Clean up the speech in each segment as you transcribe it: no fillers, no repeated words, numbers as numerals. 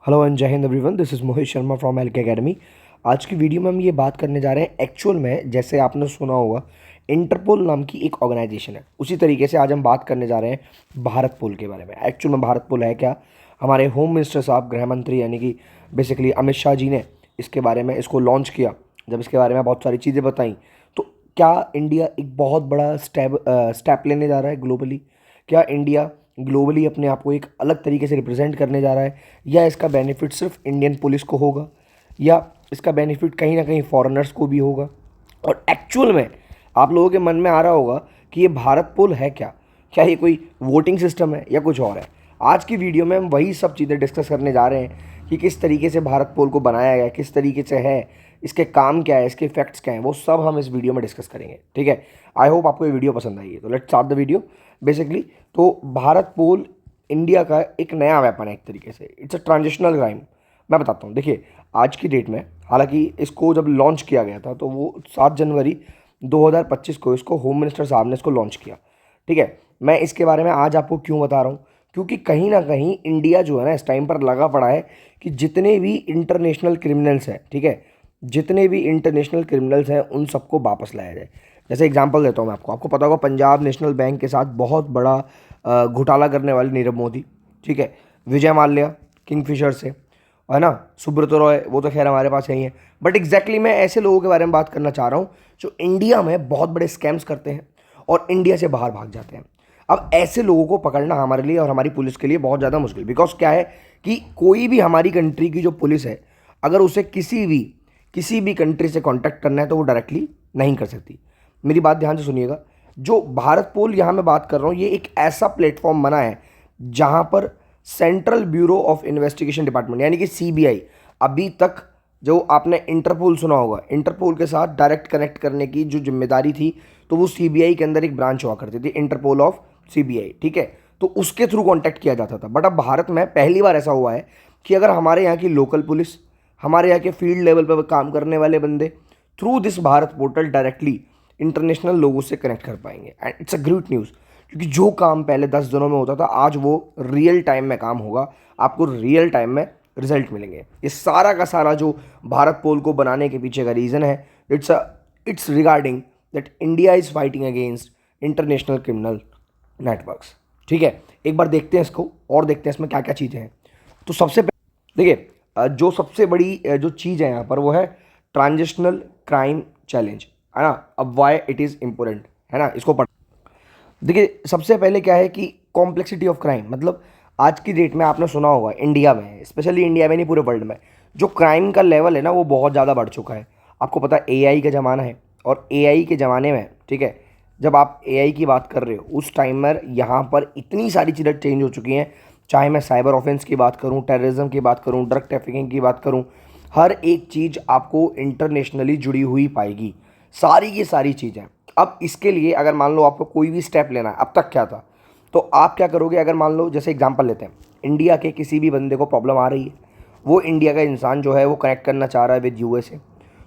Hello and जय Hind everyone, this is Mohit Sharma from L के academy. आज की वीडियो में हम ये बात करने जा रहे हैं एक्चुअल में, जैसे आपने सुना होगा इंटरपोल नाम की एक ऑर्गेनाइजेशन है, उसी तरीके से आज हम बात करने जा रहे हैं भारत पोल के बारे में। एक्चुअल में भारत पोल है क्या? हमारे होम मिनिस्टर साहब, गृह मंत्री यानी कि बेसिकली अमित शाह जी ने इसके बारे में इसको लॉन्च किया। जब इसके बारे में बहुत सारी चीज़ें बताई तो क्या इंडिया एक बहुत बड़ा स्टेप लेने जा रहा है ग्लोबली? क्या इंडिया ग्लोबली अपने आप को एक अलग तरीके से रिप्रेजेंट करने जा रहा है, या इसका बेनिफिट सिर्फ इंडियन पुलिस को होगा, या इसका बेनिफिट कहीं ना कहीं फॉरेनर्स को भी होगा? और एक्चुअल में आप लोगों के मन में आ रहा होगा कि ये भारत पोल है क्या? क्या ये कोई वोटिंग सिस्टम है या कुछ और है? आज की वीडियो में हम वही सब चीज़ें डिस्कस करने जा रहे हैं कि किस तरीके से भारत पोल को बनाया गया, किस तरीके से है, इसके काम क्या है, इसके इफेक्ट्स क्या हैं, वो सब हम इस वीडियो में डिस्कस करेंगे। ठीक है, आई होप आपको ये वीडियो पसंद आई है। तो let's start the video. Basically तो भारत पोल इंडिया का एक नया वेपन है, एक तरीके से इट्स अ ट्रांजिशनल क्राइम। मैं बताता हूँ, देखिए आज की डेट में, हालांकि इसको जब लॉन्च किया गया था तो वो 7 जनवरी 2025 को इसको होम मिनिस्टर साहब ने इसको लॉन्च किया। ठीक है, मैं इसके बारे में आज आपको क्यों बता रहा हूँ, क्योंकि कहीं ना कहीं इंडिया जो है ना इस टाइम पर लगा पड़ा है कि जितने भी इंटरनेशनल क्रिमिनल्स हैं, ठीक है, जितने भी इंटरनेशनल क्रिमिनल्स हैं उन सबको वापस लाया जाए। जैसे एग्जांपल देता हूँ मैं आपको पता होगा पंजाब नेशनल बैंक के साथ बहुत बड़ा घोटाला करने वाले नीरव मोदी, ठीक है, विजय माल्या किंगफिशर से, है ना, सुब्रत रॉय, वो तो खैर हमारे पास यही है। बट एग्जैक्टली मैं ऐसे लोगों के बारे में बात करना चाह रहा हूँ जो इंडिया में बहुत बड़े स्कैम्स करते हैं और इंडिया से बाहर भाग जाते हैं। अब ऐसे लोगों को पकड़ना हमारे लिए और हमारी पुलिस के लिए बहुत ज़्यादा मुश्किल, बिकॉज क्या है कि कोई भी हमारी कंट्री की जो पुलिस है, अगर उसे किसी भी कंट्री से कांटेक्ट करना है तो वो डायरेक्टली नहीं कर सकती। मेरी बात ध्यान से सुनिएगा। जो भारत पोल यहाँ मैं बात कर रहा हूँ, ये एक ऐसा प्लेटफॉर्म बना है जहाँ पर central bureau of investigation department यानी कि सीबीआई, अभी तक जो आपने इंटरपोल सुना होगा, इंटरपोल के साथ डायरेक्ट कनेक्ट करने की जो जिम्मेदारी थी तो वो सीबीआई के अंदर एक ब्रांच हुआ करती थी, इंटरपोल ऑफ सीबीआई। ठीक है, तो उसके थ्रू कांटेक्ट किया जाता था। बट अब भारत में पहली बार ऐसा हुआ है कि अगर हमारे यहाँ की लोकल पुलिस, हमारे यहाँ के फील्ड लेवल पर काम करने वाले बंदे through this Bharat portal directly international लोगों से कनेक्ट कर पाएंगे। And it's a great news, क्योंकि जो काम पहले 10 दिनों में होता था आज वो रियल टाइम में काम होगा, आपको रियल टाइम में रिजल्ट मिलेंगे। ये सारा का सारा जो भारत पोल को बनाने के पीछे का रीज़न है, it's regarding that India is fighting against international criminal networks. ठीक है, एक बार देखते हैं इसको और देखते हैं इसमें क्या क्या चीज़ें हैं। तो सबसे पहले देखिए, जो सबसे बड़ी जो चीज़ है यहाँ पर वो है ट्रांजिशनल क्राइम चैलेंज, है ना। अब वाई इट इज़ इम्पोर्टेंट, है ना, इसको पढ़। देखिए सबसे पहले क्या है कि कॉम्प्लेक्सिटी ऑफ क्राइम, मतलब आज की डेट में आपने सुना होगा इंडिया में, स्पेशली इंडिया में नहीं पूरे वर्ल्ड में, जो क्राइम का लेवल है ना वो बहुत ज़्यादा बढ़ चुका है। आपको पता है एआई का ज़माना है, और एआई के ज़माने में, ठीक है, जब आप एआई की बात कर रहे हो उस टाइम में यहाँ पर इतनी सारी चीज़ें चेंज हो चुकी हैं। चाहे मैं साइबर ऑफेंस की बात करूँ, टेररिज्म की बात करूँ, ड्रग ट्रैफिकिंग की बात करूँ, हर एक चीज़ आपको इंटरनेशनली जुड़ी हुई पाएगी, सारी की सारी चीज़ें। अब इसके लिए अगर मान लो आपको कोई भी स्टेप लेना है, अब तक क्या था, तो आप क्या करोगे? अगर मान लो जैसे एग्जांपल लेते हैं, इंडिया के किसी भी बंदे को प्रॉब्लम आ रही है, वो इंडिया का इंसान जो है वो कनेक्ट करना चाह रहा है विद यूएसए,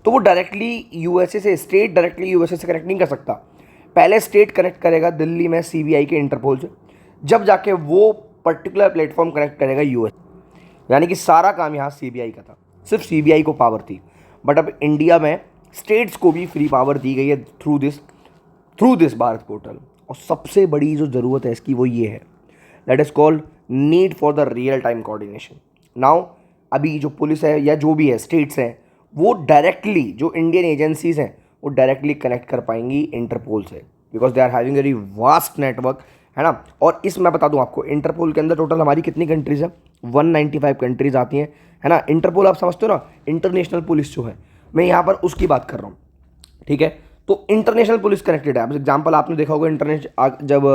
तो वो डायरेक्टली यूएसए से, स्टेट डायरेक्टली यूएसए से कनेक्ट नहीं कर सकता। पहले स्टेट कनेक्ट करेगा दिल्ली में सीबीआई के इंटरपोल से, जब जाके वो पर्टिकुलर प्लेटफॉर्म कनेक्ट करेगा यूएस, यानी कि सारा काम यहाँ सीबीआई का था, सिर्फ सीबीआई को पावर थी। बट अब इंडिया में स्टेट्स को भी फ्री पावर दी गई है थ्रू दिस भारत पोर्टल। और सबसे बड़ी जो ज़रूरत है इसकी वो ये है, that is called need for the real time coordination. Now अभी जो पुलिस है या जो भी है स्टेट्स हैं, वो डायरेक्टली जो इंडियन एजेंसीज हैं वो डायरेक्टली कनेक्ट कर पाएंगी इंटरपोल से, because they are having very vast network, है ना। और इस मैं बता दूं आपको, इंटरपोल के अंदर टोटल हमारी कितनी कंट्रीज़ हैं? 195 कंट्रीज़ आती हैं, है ना। इंटरपोल आप समझते हो ना, इंटरनेशनल पुलिस जो है, मैं यहाँ पर उसकी बात कर रहा हूँ। ठीक है, तो इंटरनेशनल पुलिस कनेक्टेड है। अब एग्जांपल आपने देखा होगा जब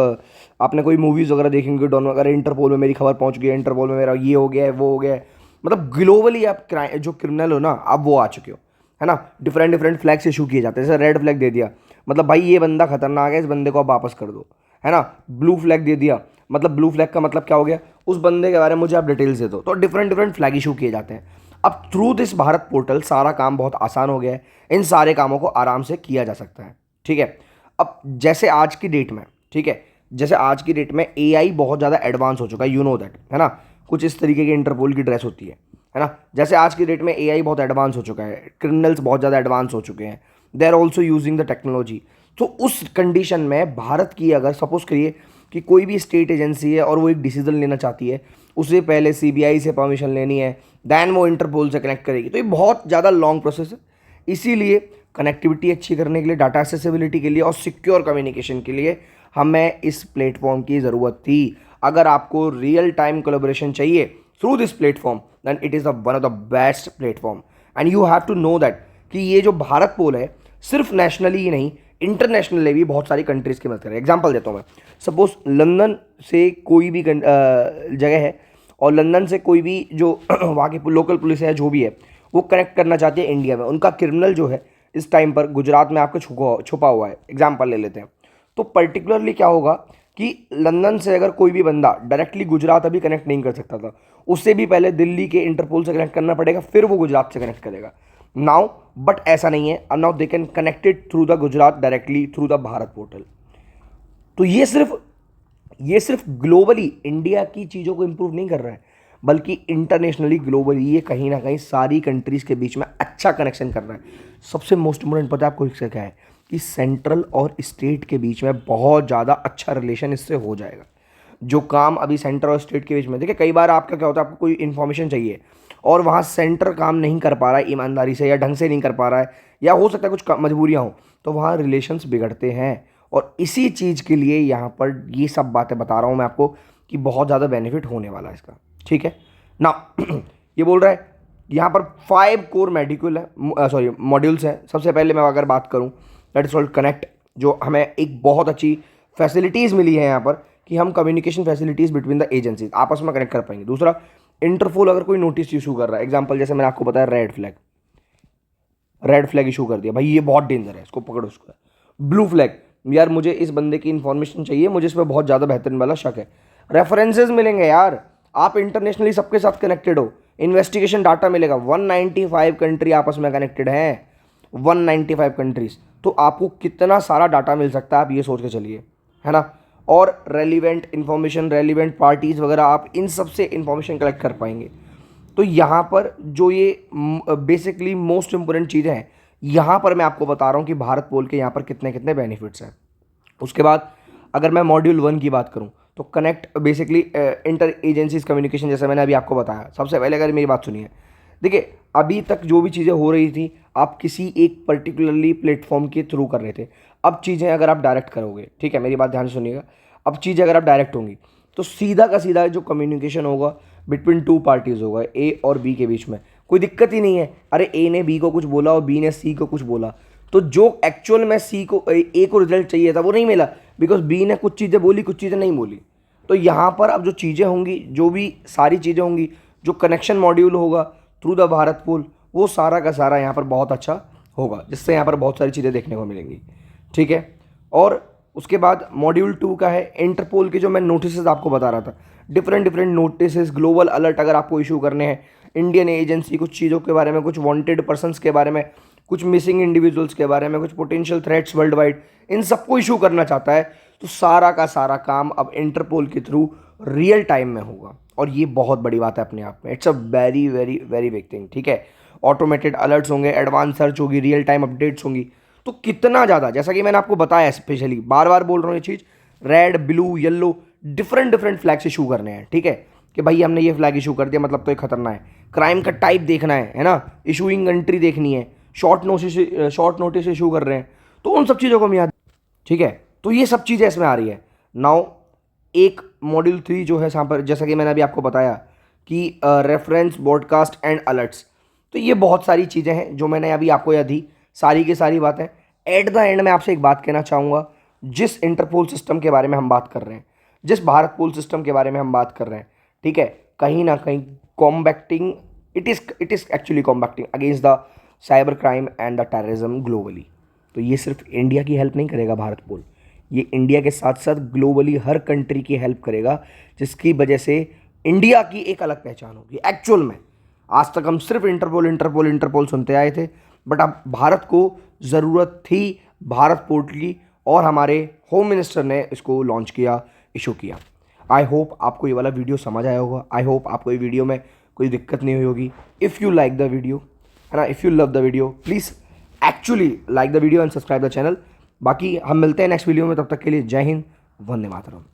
आपने कोई मूवीज़ वगैरह देखेंगे, डॉन वगैरह, इंटरपोल में मेरी खबर पहुंच गई है, इंटरपोल में मेरा ये हो गया है, वो हो गया है, मतलब ग्लोबली आप जो क्रिमिनल हो ना, आप वो आ चुके हो, है ना। डिफरेंट फ्लैग्स इशू किए जाते हैं, जैसे रेड फ्लैग दे दिया, मतलब भाई ये बंदा खतरनाक है, इस बंदे को आप वापस कर दो, है ना। ब्लू फ्लैग दे दिया, मतलब ब्लू फ्लैग का मतलब क्या हो गया, उस बंदे के बारे में मुझे आप डिटेल्स दे दो। तो डिफरेंट फ्लैग इशू किए जाते हैं। अब थ्रू दिस भारत पोर्टल सारा काम बहुत आसान हो गया है, इन सारे कामों को आराम से किया जा सकता है। ठीक है, अब जैसे आज की डेट में, ठीक है, जैसे आज की डेट में एआई बहुत ज़्यादा एडवांस हो चुका है, यू नो दैट, है ना। कुछ इस तरीके की इंटरपोल की ड्रेस होती है ना। जैसे आज की डेट में एआई बहुत एडवांस हो चुका है, क्रिमिनल्स बहुत ज़्यादा एडवांस हो चुके हैं, they are also using the technology. तो उस कंडीशन में भारत की अगर सपोज करिए कि कोई भी स्टेट एजेंसी है और वो एक डिसीजन लेना चाहती है, उसे पहले सीबीआई से परमिशन लेनी है, दैन वो इंटरपोल से कनेक्ट करेगी, तो ये बहुत ज़्यादा लॉन्ग प्रोसेस है। इसीलिए कनेक्टिविटी अच्छी करने के लिए, डाटा एक्सेसिबिलिटी के लिए और सिक्योर कम्युनिकेशन के लिए हमें इस प्लेटफॉर्म की ज़रूरत थी। अगर आपको रियल टाइम कोलैबोरेशन चाहिए through this platform, then it is one of the best platform. And you have to know that कि ये जो भारत पोल है सिर्फ नेशनली ही नहीं, इंटरनेशनली भी बहुत सारी कंट्रीज़ की मदद करें। एग्जांपल देता हूँ मैं, सपोज लंदन से कोई भी जगह है और लंदन से कोई भी जो वहाँ की लोकल पुलिस है जो भी है वो कनेक्ट करना चाहती है इंडिया में, उनका क्रिमिनल जो है इस टाइम पर गुजरात में आपको छुपा हुआ है, एग्जाम्पल ले लेते हैं। तो पर्टिकुलरली क्या होगा कि लंदन से अगर कोई भी बंदा डायरेक्टली गुजरात अभी कनेक्ट नहीं कर सकता था, उससे भी पहले दिल्ली के इंटरपोल से कनेक्ट करना पड़ेगा, फिर वो गुजरात से कनेक्ट करेगा नाउ। बट ऐसा नहीं है, अब now they can connected through the Gujarat directly through the Bharat portal. तो ये सिर्फ ग्लोबली इंडिया की चीज़ों को इंप्रूव नहीं कर रहा है, बल्कि इंटरनेशनली ग्लोबली ये कहीं ना कहीं सारी कंट्रीज़ के बीच में अच्छा कनेक्शन कर रहा है। सबसे मोस्ट इम्पोर्टेंट पता है आपको इससे क्या है कि सेंट्रल और स्टेट के बीच में बहुत ज़्यादा अच्छा रिलेशन इससे हो जाएगा। जो काम अभी सेंटर और स्टेट के बीच में, देखिए कई बार आपका क्या होता है, आपको कोई इन्फॉर्मेशन चाहिए और वहाँ सेंटर काम नहीं कर पा रहा है ईमानदारी से या ढंग से नहीं कर पा रहा है, या हो सकता है कुछ मजबूरियाँ हों, तो वहाँ रिलेशंस बिगड़ते हैं। और इसी चीज़ के लिए यहाँ पर ये सब बातें बता रहा हूँ मैं आपको कि बहुत ज़्यादा बेनिफिट होने वाला है इसका, ठीक है ना। ये बोल रहा है यहाँ पर 5 कोर मेडिकल है, मॉड्यूल्स हैं। सबसे पहले मैं अगर बात करूँ, दैट इज कॉल्ड कनेक्ट, जो हमें एक बहुत अच्छी फैसिलिटीज़ मिली है यहाँ पर कि हम communication facilities between the agencies आपस में कनेक्ट कर पाएंगे। दूसरा, इंटरपोल अगर कोई नोटिस इशू कर रहा है, एग्जांपल जैसे मैंने आपको बताया रेड फ्लैग इशू कर दिया, भाई ये बहुत डेंजर है, इसको पकड़ो उसको। ब्लू फ्लैग, यार मुझे इस बंदे की इन्फॉर्मेशन चाहिए, मुझे इस पर बहुत ज़्यादा बेहतरीन वाला शक है, रेफरेंसेज मिलेंगे यार, आप इंटरनेशनली सबके साथ कनेक्टेड हो, इन्वेस्टिगेशन डाटा मिलेगा। 195 कंट्री आपस में कनेक्टेड हैं, 195 कंट्रीज, तो आपको कितना सारा डाटा मिल सकता है आप ये सोच के चलिए, है ना। और रेलिवेंट इन्फॉर्मेशन, रेलिवेंट पार्टीज़ वगैरह, आप इन सब से इन्फॉर्मेशन कलेक्ट कर पाएंगे। तो यहाँ पर जो ये बेसिकली मोस्ट इंपॉर्टेंट चीज़ें हैं, यहाँ पर मैं आपको बता रहा हूँ कि भारत पोल के यहाँ पर कितने कितने बेनिफिट्स हैं। उसके बाद अगर मैं मॉड्यूल 1 की बात करूँ तो connect basically inter agencies communication, जैसे मैंने अभी आपको बताया। सबसे पहले अगर मेरी बात सुनिए, देखिए अभी तक जो भी चीज़ें हो रही थी आप किसी एक पर्टिकुलरली प्लेटफॉर्म के थ्रू कर रहे थे, अब चीज़ें अगर आप डायरेक्ट करोगे, ठीक है मेरी बात ध्यान से सुनिएगा, अब चीज़ें अगर आप डायरेक्ट होंगी तो सीधा का सीधा जो कम्युनिकेशन होगा बिटवीन 2 पार्टीज़ होगा, ए और बी के बीच में, कोई दिक्कत ही नहीं है। अरे ए ने बी को कुछ बोला और बी ने सी को कुछ बोला, तो जो एक्चुअल में ए को रिजल्ट चाहिए था वो नहीं मिला, बिकॉज बी ने कुछ चीज़ें बोली, कुछ चीज़ें नहीं बोली। तो यहाँ पर अब जो चीज़ें होंगी, जो भी सारी चीज़ें होंगी, जो कनेक्शन मॉड्यूल होगा थ्रू द भारत पोल, वो सारा का सारा यहाँ पर बहुत अच्छा होगा, जिससे यहाँ पर बहुत सारी चीज़ें देखने को मिलेंगी, ठीक है। और उसके बाद मॉड्यूल 2 का है इंटरपोल के, जो मैं नोटिस आपको बता रहा था, डिफरेंट नोटिस, ग्लोबल अलर्ट अगर आपको इशू करने हैं, इंडियन एजेंसी कुछ चीज़ों के बारे में, कुछ वांटेड पर्सन्स के बारे में, कुछ मिसिंग इंडिविजुअल्स के बारे में, कुछ पोटेंशियल थ्रेट्स वर्ल्ड वाइड, इन सबको इशू करना चाहता है, तो सारा का सारा काम अब इंटरपोल के थ्रू रियल टाइम में होगा। और ये बहुत बड़ी बात है अपने आप में, it's a very very very big thing, ठीक है। ऑटोमेटेड अलर्ट्स होंगे, एडवांस सर्च होगी, रियल टाइम अपडेट्स होंगी। तो कितना ज़्यादा, जैसा कि मैंने आपको बताया, स्पेशली बार बार बोल रहा हूँ ये चीज़, red blue yellow different flags issue करने हैं, ठीक है, कि भाई हमने ये फ्लैग इशू कर दिया मतलब तो ये खतरनाक है। क्राइम का टाइप देखना है ना, इशूइंग कंट्री देखनी है, शॉर्ट नोटिस इशू कर रहे हैं, तो उन सब चीज़ों को हम याद, ठीक है। तो ये सब चीज़ें इसमें आ रही है। नाउ एक मॉड्यूल 3 जो है यहाँ पर, जैसा कि मैंने अभी आपको बताया कि रेफरेंस, ब्रॉडकास्ट एंड अलर्ट्स, तो ये बहुत सारी चीज़ें हैं जो मैंने अभी आपको याद दी, सारी की सारी बातें। एट द एंड मैं आपसे एक बात कहना चाहूँगा, जिस इंटरपोल सिस्टम के बारे में हम बात कर रहे हैं, जिस भारत पोल सिस्टम के बारे में हम बात कर रहे हैं, ठीक है, कहीं ना कहीं combating, it is actually combating against the cyber crime and the terrorism globally. तो ये सिर्फ इंडिया की हेल्प नहीं करेगा भारत पोल, ये इंडिया के साथ साथ ग्लोबली हर कंट्री की हेल्प करेगा, जिसकी वजह से इंडिया की एक अलग पहचान होगी। एक्चुअल में आज तक हम सिर्फ इंटरपोल सुनते आए थे, बट अब भारत को ज़रूरत थी भारत पोर्टल की, और हमारे होम मिनिस्टर ने इसको लॉन्च किया, इशू किया। आई होप आपको ये वाला वीडियो समझ आया होगा। आई होप आपको ये वीडियो में कोई दिक्कत नहीं हुई होगी। If you like the video, है ना, if you love the video, please actually like the video and subscribe the channel. बाकी हम मिलते हैं नेक्स्ट वीडियो में, तब तक के लिए जय हिंद, वंदे मातरम।